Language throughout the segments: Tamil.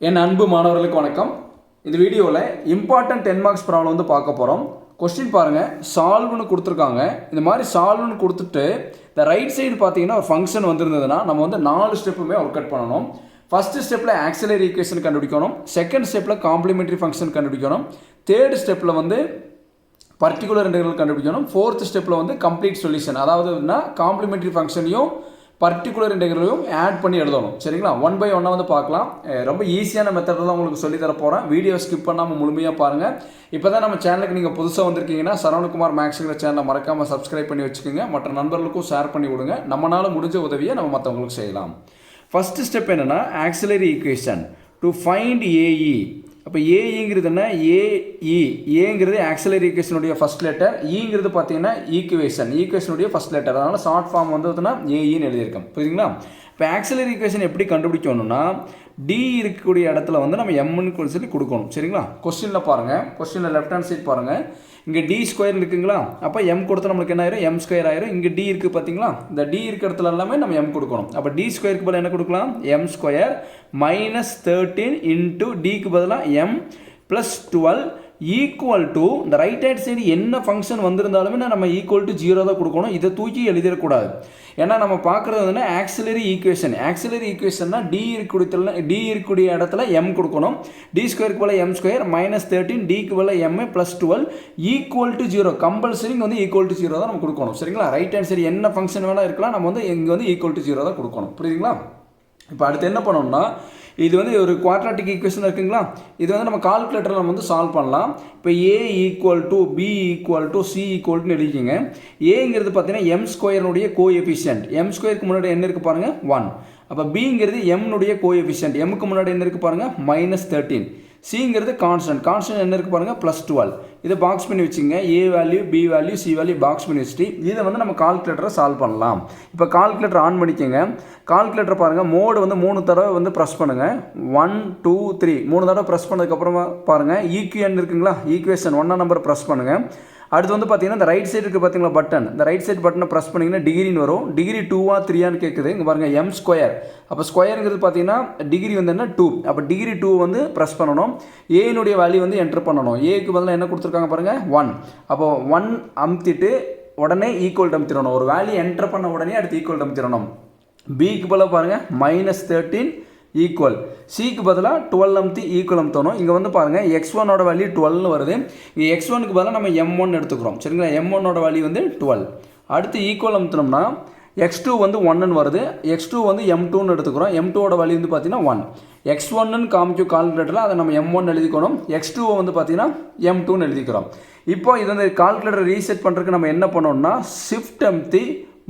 என் அன்பு மாணவர்களுக்கு வணக்கம். இந்த வீடியோவில் இம்பார்ட்டன்ட் 10 மார்க்ஸ் ப்ராப்ளம் வந்து பார்க்க போகிறோம். கொஸ்டின் பாருங்கள், சால்வ்னு கொடுத்துருக்காங்க. இந்த மாதிரி சால்வ்னு கொடுத்துட்டு இந்த ரைட் சைடு பார்த்தீங்கன்னா ஒரு ஃபங்க்ஷன் வந்திருந்ததுன்னா நம்ம வந்து 4 ஸ்டெப்புமே ஒர்க் அவுட் பண்ணணும். ஃபஸ்ட்டு ஸ்டெப்பில் ஆக்சிலரி ஈக்குவேஷன் கண்டுபிடிக்கணும், செகண்ட் ஸ்டெப்பில் காம்ப்ளிமெண்ட்ரி ஃபங்க்ஷன் கண்டுபிடிக்கணும், தேர்ட் ஸ்டெப்பில் வந்து பர்டிகுலர் இன்டெக்ரல் கண்டுபிடிக்கணும், ஃபோர்த் ஸ்டெப்பில் வந்து கம்ப்ளீட் சொல்யூஷன், அதாவதுன்னா காம்ப்ளிமெண்ட்ரி ஃபங்க்ஷனையும் பர்டிகுலர் இன்டெக்ரலையும் ஆட் பண்ணி எழுதணும். சரிங்களா? 1 by 1 வந்து பார்க்கலாம். ரொம்ப ஈஸியான மெத்தட் தான் உங்களுக்கு சொல்லி தர போகிறேன். வீடியோ ஸ்கிப் பண்ணாமல் முழுமையாக பாருங்கள். இப்போ தான் நம்ம சேனலுக்கு நீங்கள் புதுசாக வந்திருக்கீங்கன்னா சரவணகுமார் மேக்ஸுங்கிற சேனலை மறக்காமல் சப்ஸ்கிரைப் பண்ணி வச்சுக்கோங்க. மற்ற நண்பர்களுக்கும் ஷேர் பண்ணி விடுங்க. நம்மளால் முடிஞ்ச உதவியை நம்ம மற்றவங்களுக்கு செய்யலாம். ஃபஸ்ட்டு ஸ்டெப் என்னென்னா auxiliary equation to find AE. அப்போ ஏஇங்கிறது என்ன? ஏங்கிறது ஆக்சிலரி ஈக்குவேஷனுடைய ஃபஸ்ட் லெட்டர், ஈங்கிறது பார்த்தீங்கன்னா ஈக்குவேஷனுடைய ஃபஸ்ட் லெட்டர். அதனால் ஷார்ட் ஃபார்ம் வந்து ஏஇன்னு எழுதியிருக்கோம். புரியுதுங்களா? இப்போ ஆக்சிலரி ஈக்குவேஷன் எப்படி கண்டுபிடிக்கணும்னா டி இருக்கக்கூடிய இடத்துல வந்து நம்ம எம்னு சொல்லி கொடுக்கணும். சரிங்களா? கொஸ்டினில் பாருங்கள், கொஸ்டினில் லெஃப்ட் ஹேண்ட் சைட் பாருங்கள், இங்கே டி ஸ்கொயர் இருக்குங்களா? அப்போ எம் கொடுத்தா நம்மளுக்கு என்ன ஆயிரும்? எம் ஸ்கொயர் ஆயிரும். இங்கே டி இருக்குது பார்த்தீங்களா? இந்த டி இருக்கிற இடத்துல எல்லாமே நம்ம எம் கொடுக்கணும். அப்போ டி ஸ்கொயருக்கு பதிலாக என்ன கொடுக்கலாம்? எம் ஸ்கொயர் மைனஸ் 13 இன்ட்டு டிக்கு பதிலாக எம் ப்ளஸ் 12 ஈக்குவல் டு இந்த ரைட் ஹேண்ட் சைடு என்ன ஃபங்க்ஷன் வந்திருந்தாலுமே நம்ம ஈக்குவல் டு 0 தான் கொடுக்கணும். இதை தூக்கி எழுதிடக்கூடாது. ஏன்னா நம்ம பார்க்குறது வந்து ஆக்சிலரி ஈக்குவேஷன்னா டி இருக்கக்கூடிய இடத்துல எம் கொடுக்கணும். டி ஸ்கொயருக்கு போல எம் ஸ்கொயர் மைனஸ் 13 டிக்கு போல M plus 12 equal to 0. Compulsory இங்கே வந்து ஈக்குவல் டு 0 தான் நம்ம கொடுக்கணும். சரிங்களா? ரைட் ஹேண்ட் சைடு என்ன ஃபங்க்ஷன் வேணால் இருக்கலாம், நம்ம வந்து இங்கே வந்து ஈக்குவல் டு 0 தான் கொடுக்கணும். புரியுதுங்களா? இப்போ அடுத்து என்ன பண்ணணும்னா, இது வந்து ஒரு குவாட்ராட்டிக் ஈக்குவேஷன் இருக்குங்களா? இது வந்து நம்ம கால்குலேட்டரில் நம்ம வந்து சால்வ் பண்ணலாம். இப்போ A equal to B equal to C ஈக்குவல்னு எழுதிக்கிங்க. ஏங்கிறது பார்த்தீங்கன்னா எம் ஸ்கொயருடைய கோஎஃபிஷியன்ட். எம் ஸ்கொயருக்கு முன்னாடி என்ன இருக்குது பாருங்கள்? 1. அப்போ பிங்கிறது எம்னுடைய கோஎஃபிஷியன்ட். எம்முக்கு முன்னாடி என்ன இருக்குது பாருங்கள்? மைனஸ் 13. சிங்கிறது கான்ஸ்டன்ட் என்ன இருக்குது பாருங்கள்? ப்ளஸ் 12. இதை பாக்ஸ் பண்ணி வச்சுங்க. A value, B value, C value box பண்ணி வச்சுட்டு இதை வந்து நம்ம கால்குலேட்டரை சால்வ் பண்ணலாம். இப்போ கால்குலேட்டர் ஆன் பண்ணிக்கோங்க. கால்குலேட்டர் பாருங்கள், மோடு வந்து 3 தடவை வந்து ப்ரெஸ் பண்ணுங்கள். 1 2 3 3 தடவை ப்ரெஸ் பண்ணதுக்கப்புறமா பாருங்கள் ஈக்குவேஷன் இருக்குங்களா? ஈக்குவேஷன் 1 நம்பர் ப்ரெஸ் பண்ணுங்கள். அடுத்து வந்து பார்த்தீங்கன்னா இந்த ரைட் சைடு இருக்குது பார்த்தீங்களா பட்டன், இந்த ரைட் சைடு பட்டனை ப்ரெஸ் பண்ணிங்கன்னா டிகிரின்னு வரும். டிகிரி 2ஆ 3ஆன்னு கேட்குது. இங்கே பாருங்கள் எம் ஸ்கொயர். அப்போ ஸ்கொயருங்கிறது பார்த்தீங்கன்னா டிகிரி வந்து என்ன? 2. அப்போ டிகிரி 2 வந்து ப்ரெஸ் பண்ணணும். ஏனுடைய வேல்யூ வந்து என்ட்ரு பண்ணணும். ஏக்கு பதிலாக என்ன கொடுத்துருக்காங்க பாருங்கள்? 1. அப்போ 1 அமுத்திட்டு உடனே ஈக்குவல் அமுத்திடணும். ஒரு வேல்யூ என்ட்ரு பண்ண உடனே அடுத்து ஈக்குவல் அமுத்திடணும். பிக்கு பதிலாக பாருங்கள் மைனஸ் 13 ஈக்குவல். சிக்கு பதிலாக 12 அமுத்தி ஈக்குவல் அமுத்தணும். இங்கே வந்து பாருங்கள் x1ஓட வேல்யூ 12னு வருது. இங்கே x1க்கு பதிலாக நம்ம m1 எடுத்துக்கிறோம். சரிங்களா? m1ஓட வேல்யூ வந்து 12. அடுத்து ஈக்குவல் அமுத்தினோம்னா x2 வந்து 1ன்னு வருது. x2 வந்து m2ன்னு எடுத்துக்கிறோம். m2ஓட வேல்யூ வந்து பார்த்தீங்கன்னா 1. x1ன்னு காமிக்கும் கால்குலேட்டரில் அதை நம்ம m1 எழுதிக்கணும். x2 வந்து பார்த்தீங்கன்னா m2ன்னு எழுதிக்கிறோம். இப்போ இது வந்து கால்குலேட்டர் ரீசெட் பண்ணுறதுக்கு நம்ம என்ன பண்ணோம்னா ஷிஃப்ட் அமுத்தி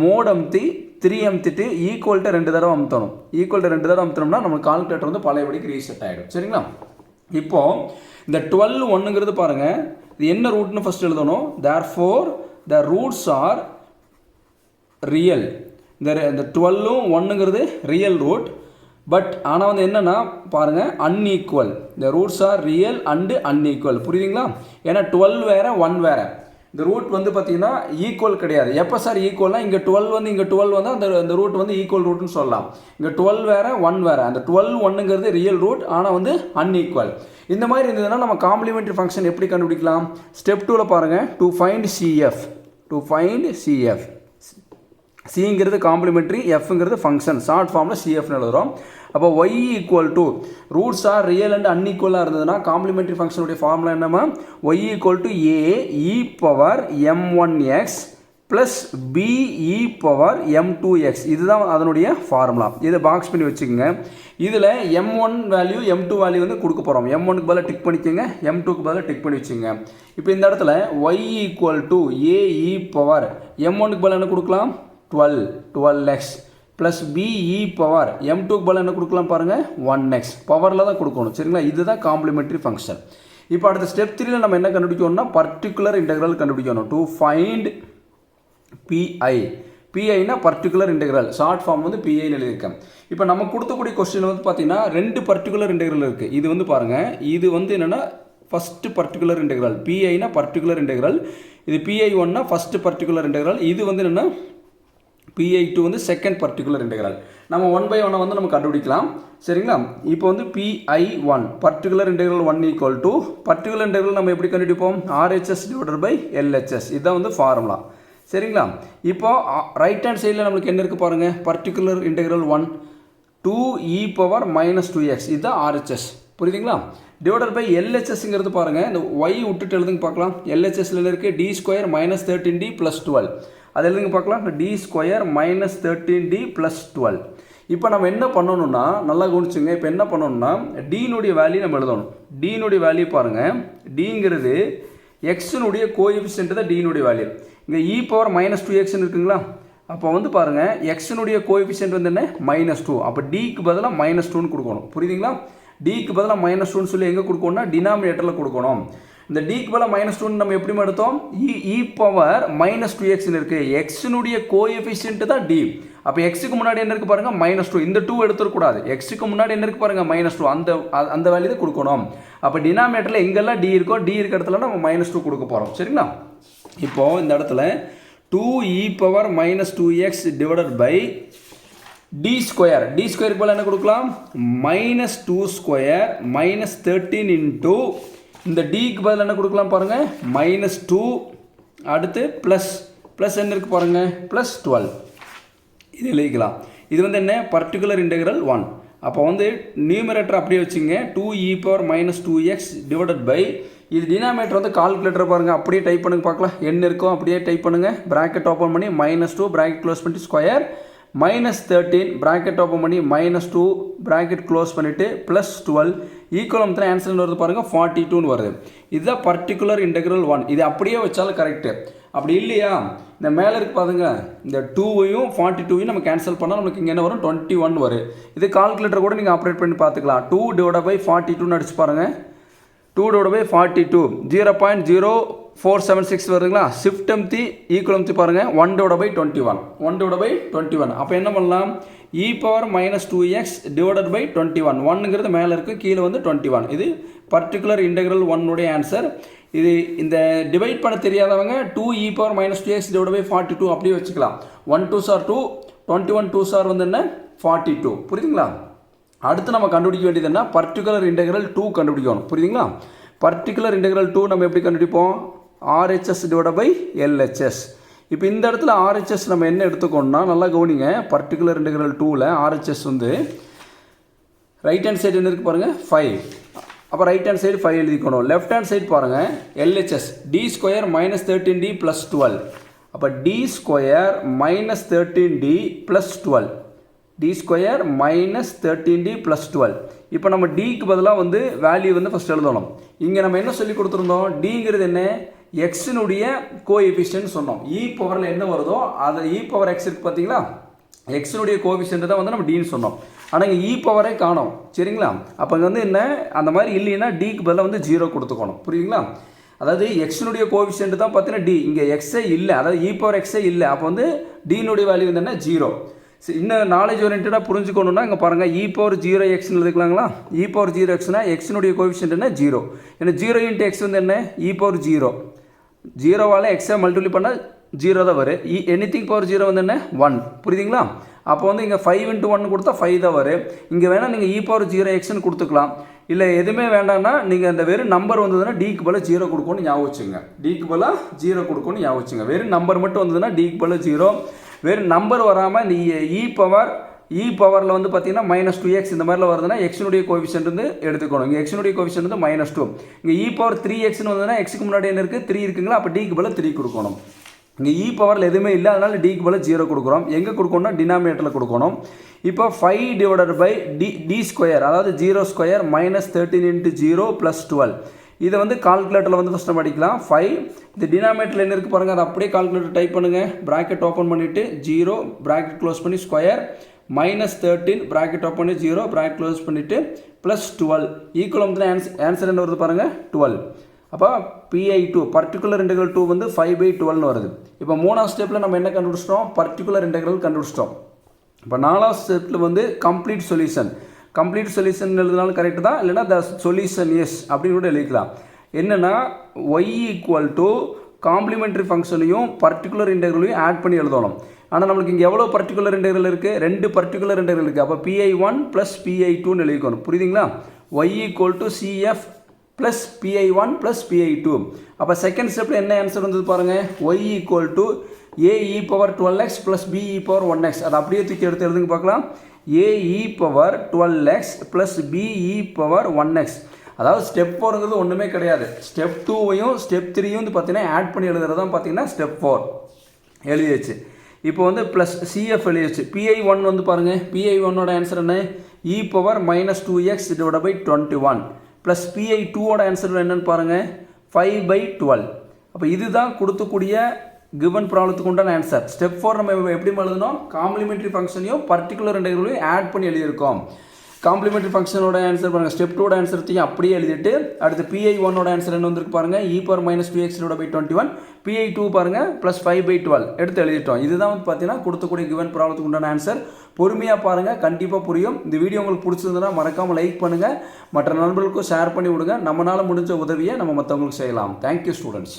மோட் அமுத்தி 3 அமுத்திட்டு ஈக்குவல்ட்டு 2 தடவை அமுத்தணும். ஈக்குவல்ட்டு 2 தடவை அமுத்தினோம்னா நம்ம கால்குலேட்டர் வந்து பழையபடிக்கு ரீசெட் ஆகிடும். சரிங்களா? இப்போது இந்த 12 1ங்கிறது பாருங்கள், இது என்ன ரூட்னு ஃபஸ்ட் எழுதணும். Therefore the roots are real. இந்த 12ம் 1ங்கிறது ரியல் ரூட். பட் ஆனால் வந்து என்னென்னா பாருங்கள் அன்ஈக்குவல். இந்த roots are real and unequal. புரியுதுங்களா? ஏன்னா 12 வேறு 1 வேறு. இந்த ரூட் வந்து பார்த்தீங்கன்னா ஈக்குவல் கிடையாது. எப்போ சார் ஈக்குவல்னா இங்கே 12 வந்து இங்கே 12 வந்து அந்த ரூட் வந்து ஈக்குவல் ரூட்னு சொல்லலாம். இங்கே 12 வேறு 1 வேறு. அந்த 12 1ங்கிறது ரியல் ரூட், ஆனால் வந்து அன்ஈக்குவல். இந்த மாதிரி இருந்ததுன்னா நம்ம காம்ப்ளிமெண்ட்ரி ஃபங்க்ஷன் எப்படி கண்டுபிடிக்கலாம்? ஸ்டெப் 2ல் பாருங்கள், டு ஃபைண்ட் சிஎஃப். சிங்கிறது காம்ப்ளிமெண்ட்ரி, எஃப்ங்கிறது ஃபங்க்ஷன். ஷார்ட் ஃபார்மில் சிஎஃப்னு எழுதுகிறோம். அப்போ y equal to roots are real and அன்ஈக்குவலாக இருந்ததுன்னா காம்ப்ளிமெண்ட்ரி ஃபங்க்ஷனுடைய ஃபார்முலா என்னமா? Y equal to A e power m1x plus B e power m2x. இதுதான் அதனுடைய ஃபார்முலா. இதை பாக்ஸ் பண்ணி வச்சுக்கோங்க. இதில் m1 வேல்யூ m2 வேல்யூ வந்து கொடுக்க போகிறோம். m1க்கு பதிலாக டிக் பண்ணிக்கோங்க, m2க்கு பதிலாக டிக் பண்ணி வச்சுங்க. இப்போ இந்த இடத்துல y equal to A e power m1க்கு பதிலாக என்ன கொடுக்கலாம்? 12x ப்ளஸ் பிஇ பவர் m2க்கு பதிலாக என்ன கொடுக்கலாம் பாருங்கள்? 1x. பவரில் தான் கொடுக்கணும். சரிங்களா? இதுதான் காம்ப்ளிமெண்ட்ரி ஃபங்க்ஷன். இப்போ அடுத்த ஸ்டெப் 3ல நம்ம என்ன கண்டுபிடிக்கணும்னா பர்டிகுலர் இன்டெக்ரல் கண்டுபிடிக்கணும். டு ஃபைண்ட் பிஐனா பர்டிகுலர் இன்டெக்ரல். ஷார்ட் ஃபார்ம் வந்து பிஐன்னு எழுதியிருக்கேன். இப்போ நம்ம கொடுத்தக்கூடிய கொஸ்டின் வந்து பார்த்தீங்கன்னா 2 பர்டிகுலர் இன்டெக்ரல் இருக்குது. இது வந்து பாருங்கள், இது வந்து என்னென்னா ஃபஸ்ட்டு பர்டிகுலர் இன்டெக்ரல். பிஐனா பர்டிகுலர் இன்டெக்ரல். இது பிஐ1னா ஃபஸ்ட்டு பர்டிகுலர் இன்டெக்ரல். இது வந்து என்னென்னா PI2 வந்து செகண்ட் பர்டிகுலர் இன்டெக்ரல். நம்ம 1/1 வந்து நம்ம கண்டுபிடிக்கலாம். சரிங்களா? இப்போ வந்து PI1 particular integral 1 equal to particular integral நம்ம எப்படி கண்டுபிடிப்போம்? RHS divided by LHS. இதுதான் வந்து ஃபார்முலா. சரிங்களா? இப்போ ரைட் ஹேண்ட் சைடில் நம்மளுக்கு என்ன இருக்குது பாருங்கள். Particular integral 1 2e power -2x இதுதான் RHS. புரியுதுங்களா? டிவைடட் பை LHSங்கிறது பாருங்கள். இந்த y விட்டுட்டு எழுதுங்க பார்க்கலாம். LHSல இருக்குது d ஸ்கொயர் -13d + 12. அது எழுதுங்க பார்க்கலாம். d square -13d + 12. இப்போ நம்ம என்ன பண்ணணும்னா நல்லா கவனிச்சுங்க. இப்போ என்ன பண்ணணும்னா டீனுடைய வேல்யூ நம்ம எழுதணும். டீனுடைய வேல்யூ பாருங்கள். டிங்கிறது எக்ஸினுடைய கோஎஃபிஷியன்ட் தான் டீனுடைய வேல்யூ. இங்கே e பவர் -2x இருக்குங்களா? அப்போ வந்து பாருங்கள் எக்ஸினுடைய கோஎஃபிஷியன்ட் வந்து என்ன -2. அப்போ டிக்கு பதிலாக -2ன்னு கொடுக்கணும். புரியுதுங்களா? டிக்கு பதிலாக -2ன்னு சொல்லி எங்கே கொடுக்கணும்னா டினாமினேட்டரில் கொடுக்கணும். இந்த டிக்கு பதிலாக -2ன்னு நம்ம எப்படி எடுத்தோம்? e பவர் -2xன்னு இருக்குது. எக்ஸினுடைய கோஎஃபிஷியன்ட் தான் டி. அப்போ எக்ஸுக்கு முன்னாடி என்ன இருக்குது பாருங்கள் -2. இந்த 2 எடுத்துடக்கூடாது. எக்ஸுக்கு முன்னாடி என்ன இருக்குது பாருங்கள் -2. அந்த வேல்யூ தான் கொடுக்கணும். அப்போ டினாமினேட்டரில் எங்கெல்லாம் டி இருக்கோ டி இருக்க இடத்துல நம்ம -2 கொடுக்க போகிறோம். சரிங்களா? இப்போது இந்த இடத்துல 2e power -2x divided by d square. d ஸ்கொயருக்கு போல் என்ன கொடுக்கலாம்? -2 ஸ்கொயர் -13 இன்ட்டு இந்த டிக்கு பதில் என்ன கொடுக்கலாம் பாருங்கள்? -2 அடுத்து ப்ளஸ் என்ன இருக்குது பாருங்கள்? +12. இது எழுதிக்கலாம். இது வந்து என்ன? Particular integral 1. அப்போ வந்து நியூமரேட்டர் அப்படியே வச்சுங்க. 2e power -2x divided by இது டினாமினேட்டர் வந்து கால்குலேட்டர் பாருங்கள். அப்படியே டைப் பண்ணுங்க பார்க்கலாம். என்ன இருக்கோ அப்படியே டைப் பண்ணுங்கள். ப்ராக்கெட் ஓப்பன் பண்ணி -2 ப்ராக்கெட் க்ளோஸ் பண்ணிட்டு ஸ்கொயர் -13 ப்ராக்கெட் ஓப்பன் பண்ணி -2 ப்ராக்கெட் க்ளோஸ் பண்ணிவிட்டு +12 ஈக்குவல் தான் ஆன்சர் வருது பாருங்கள். 42ன்னு வருது. இதுதான் பர்டிகுலர் இன்டெக்ரல் 1. இது அப்படியே வச்சாலும் கரெக்டு. அப்படி இல்லையா இந்த மேலே இருக்கு பாருங்க. இந்த 2வையும் 42வையும் நம்ம கேன்சல் பண்ணால் நம்மளுக்கு இங்கே என்ன வரும்? 21 வரும். இது கால்குலேட்டர் கூட நீங்கள் ஆப்ரேட் பண்ணி பார்த்துக்கலாம். 2 டிவைட் பை 42ன்னு அடிச்சு பாருங்கள். 2 டிவைட் பை 42 0.0476 வருதுங்களா? ஷிஃப்ட் எம்தி ஈக்குவல் எம்தி பாருங்கள். 1 டிவைட் பை 21 அப்போ என்ன பண்ணலாம்? e power -2x divided by 21. 1ங்கிறது மேலே இருக்குது, கீழே வந்து 21. இது பர்டிகுலர் இன்டெக்ரல் 1 ஆன்சர். இது இந்த டிவைட் பண்ண தெரியாதவங்க 2e power -2x divide by 42 அப்படியே வச்சுக்கலாம். 1 2s are 2, 21 2s are வந்து என்ன? 42. புரியுதுங்களா? அடுத்து நம்ம கண்டுபிடிக்க வேண்டியது என்ன? பர்டிகுலர் இன்டெக்ரல் 2 கண்டுபிடிக்கணும். புரியுதுங்களா? பர்டிகுலர் இன்டெக்ரல் 2 நம்ம எப்படி கண்டுபிடிப்போம்? RHS divide by LHS. இப்போ இந்த இடத்துல RHS நம்ம என்ன எடுத்துக்கோன்னா நல்லா கவனிங்க. பர்டிகுலர் இன்டெக்ரல் 2ல் RHS வந்து ரைட் ஹேண்ட் சைடு என்ன இருக்குது பாருங்கள்? 5. அப்போ ரைட் ஹேண்ட் சைடு 5 எழுதிக்கணும். லெஃப்ட் ஹேண்ட் சைடு பாருங்கள். LHS d square -13d + 12. அப்போ d square -13d + 12. d square -13d + 12. இப்போ நம்ம டிக்கு பதிலாக வந்து வேல்யூ வந்து ஃபஸ்ட் எழுதணும். இங்கே நம்ம என்ன சொல்லி கொடுத்துருந்தோம்? டிங்கிறது என்ன? எக்ஸினுடைய கோஎஃபிஷியன்ட் சொன்னோம். இ பவரில் என்ன வருதோ அது இ பவர் எக்ஸ் இருக்குது பார்த்தீங்களா? எக்ஸினுடைய கோஎஃபிஷியன்ட் தான் வந்து நம்ம டின்னு சொன்னோம். ஆனால் இங்கே இ பவரே காணோம். சரிங்களா? அப்போ இங்கே வந்து என்ன அந்த மாதிரி இல்லைன்னா டிக்கு பதிலாக வந்து 0 கொடுத்துக்கணும். புரியுதுங்களா? அதாவது எக்ஸினுடைய கோஎஃபிஷியன்ட் தான் பார்த்தீங்கன்னா டி. இங்கே எக்ஸே இல்லை, அதாவது இ பவர் எக்ஸே இல்லை. அப்போ வந்து டினுடைய வேல்யூ வந்து என்ன? 0. இன்னும் நாலேஜ் ஓரியன்டாக புரிஞ்சுக்கணுன்னா இங்கே பாருங்கள். E power 0x எழுதிக்கலாங்களா? E power 0xனா எக்ஸினுடைய coefficient என்ன? 0. ஏன்னா 0 × x வந்து என்ன? E power 0. 0வால் எக்ஸை மல்டிப்ளை பண்ணால் 0 தான் வரும். எனிதிங் பவர் 0 வந்து என்ன? 1. புரியுதுங்களா? அப்போ வந்து இங்கே 5 × 1 கொடுத்தா 5 தான் வரும். இங்கே வேணால் நீங்கள் இ பவர் 0xன்னு கொடுத்துக்கலாம். இல்லை எதுவுமே வேண்டாம்னா நீங்கள் அந்த வெறும் நம்பர் வந்ததுன்னா டிக்கு பதிலாக 0 கொடுக்கணும்னு ஞாபகம் வச்சுங்க. டிக்கு பதிலாக 0 கொடுக்கணும்னு ஞாபகம் வச்சுங்க. வெறும் நம்பர் மட்டும் வந்ததுன்னா டிக்கு பதிலாக 0. வெறும் நம்பர் வராமல் இந்த இ பவரில் வந்து பார்த்தீங்கன்னா -2x இந்த மாதிரிலாம் வருதுன்னா எக்ஸினுடைய கோஎஃபிஷியன்ட் வந்து எடுத்துக்கணும். இங்கே எக்ஸினுடைய கோஎஃபிஷியன்ட் வந்து -2. இங்கே இ பவர் 3xன்னு வந்ததுன்னா எக்ஸுக்கு முன்னாடி என்ன இருக்குது? 3 இருக்குங்களா? அப்போ டிக்கு பதிலாக 3 கொடுக்கணும். இங்கே இ பவரில் எதுவுமே இல்லை, அதனால் டிக்கு பதிலாக 0 கொடுக்குறோம். எங்கே கொடுக்கணும்னா டினாமினேட்டரில் கொடுக்கணும். இப்போ 5 டிவைடட் பை டி ஸ்கொயர், அதாவது 0 ஸ்கொயர் -13 × 0 + 12. இதை வந்து கால்குலேட்டரில் வந்து ஃபஸ்ட் நம்ம அடிக்கலாம். 5 இந்த டினாமினேட்டரில் என்ன இருக்குது பாருங்கள். அதை அப்படியே கால்குலேட்டர் டைப் பண்ணுங்கள். ப்ராக்கெட் ஓப்பன் பண்ணிவிட்டு 0 ப்ராக்கெட் க்ளோஸ் பண்ணி ஸ்கொயர் -13 ப்ராக்கெட் ஓப்பன் பண்ணி 0 ப்ராக்கெட் க்ளோஸ் பண்ணிவிட்டு +12 ஈக்குவல் வந்து ஆன்சர் என்ன வருது பாருங்கள்? 12. அப்போ PI2 பர்டிகுலர் இன்டெக்ரல் 2 வந்து 5/12ன்னு வருது. இப்போ 3ஆவது ஸ்டெப்பில் நம்ம என்ன கண்டுபிடிச்சிட்டோம்? பர்டிகுலர் இன்டெக்ரல் கண்டுபிடிச்சிட்டோம். இப்போ 4ஆவது ஸ்டெப்பில் வந்து கம்ப்ளீட் சொல்யூஷன் எழுதினாலும் கரெக்டு தான், இல்லைனா த சொல்யூஷன் எஸ் அப்படின்னு கூட எழுதிக்கலாம். என்னென்னா y = காம்ப்ளிமெண்ட்ரி ஃபங்க்ஷனையும் பர்டிகுலர் இன்டெக்ரலையும் ஆட் பண்ணி எழுதணும். ஆனால் நம்மளுக்கு இங்கே எவ்வளோ பர்டிகுலர் இன்டெக்ரல் இருக்குது, 2 பர்டிகுலர் இன்டெக்ரல் இருக்குது. அப்போ PI1 ப்ளஸ் PI2ன்னு எழுதிக்கணும். புரியுதுங்களா? y = CF plus PI1 plus PI2. அப்போ செகண்ட் ஸ்டெப்பில் என்ன ஆன்சர் வந்தது பாருங்கள், y = AE⁻12x ப்ளஸ் BE⁻1x. அதை அப்படியே தூக்கி எடுத்து எழுதுங்க பார்க்கலாம். AE⁻12x plus BE⁻1x. அதாவது ஸ்டெப் 4ங்கிறது ஒன்றுமே கிடையாது. ஸ்டெப் 2வையும் ஸ்டெப் 3யும் வந்து பார்த்தீங்கன்னா ஆட் பண்ணி எழுதுறது தான் பார்த்தீங்கன்னா ஸ்டெப் 4 எழுதியாச்சு. இப்போ வந்து ப்ளஸ் CF எழுதியாச்சு. PI1 வந்து பாருங்கள், PI1ஓட ஆன்சர் என்ன, e⁻−2x/21 ப்ளஸ் PI2ஓட ஆன்சர் என்னன்னு பாருங்கள், 5/12. அப்போ இதுதான் கொடுக்கக்கூடிய கிவன் ப்ராப்ளத்துக்கு உண்டான ஆன்சர். ஸ்டெப் 4 நம்ம எப்படி எழுதணும், காம்ப்ளிமெண்ட்ரி ஃபங்க்ஷனையும் பர்டிகுலர் இன்டெக்ரலையும் ஆட் பண்ணி எழுதியிருக்கோம். காம்ப்ளிமெண்ட்ரி ஃபங்க்ஷனோட ஆன்சர் பாருங்கள், ஸ்டெப் 2ஓட ஆன்சர்த்தையும் அப்படியே எழுதிட்டு அடுத்து PI1ஓட ஆன்சர் என்ன வந்திருக்கு பாருங்கள், e⁻−2x/21. PI2 பாருங்கள் ப்ளஸ் 5/12 எடுத்து எழுதிட்டோம். இதுதான் வந்து பார்த்தீங்கன்னா கொடுக்கக்கூடிய கிவன் ப்ராப்ளத்துக்கு உண்டான ஆன்சர். பொறுமையாக பாருங்கள், கண்டிப்பாக புரியும். இந்த வீடியோ உங்களுக்கு பிடிச்சிருந்ததுன்னா மறக்காமல் லைக் பண்ணுங்கள், மற்ற நண்பர்களுக்கும் ஷேர் பண்ணி விடுங்க. நம்மளால் முடிஞ்ச உதவியை நம்ம மற்றவங்களுக்கு செய்யலாம். Thank you students.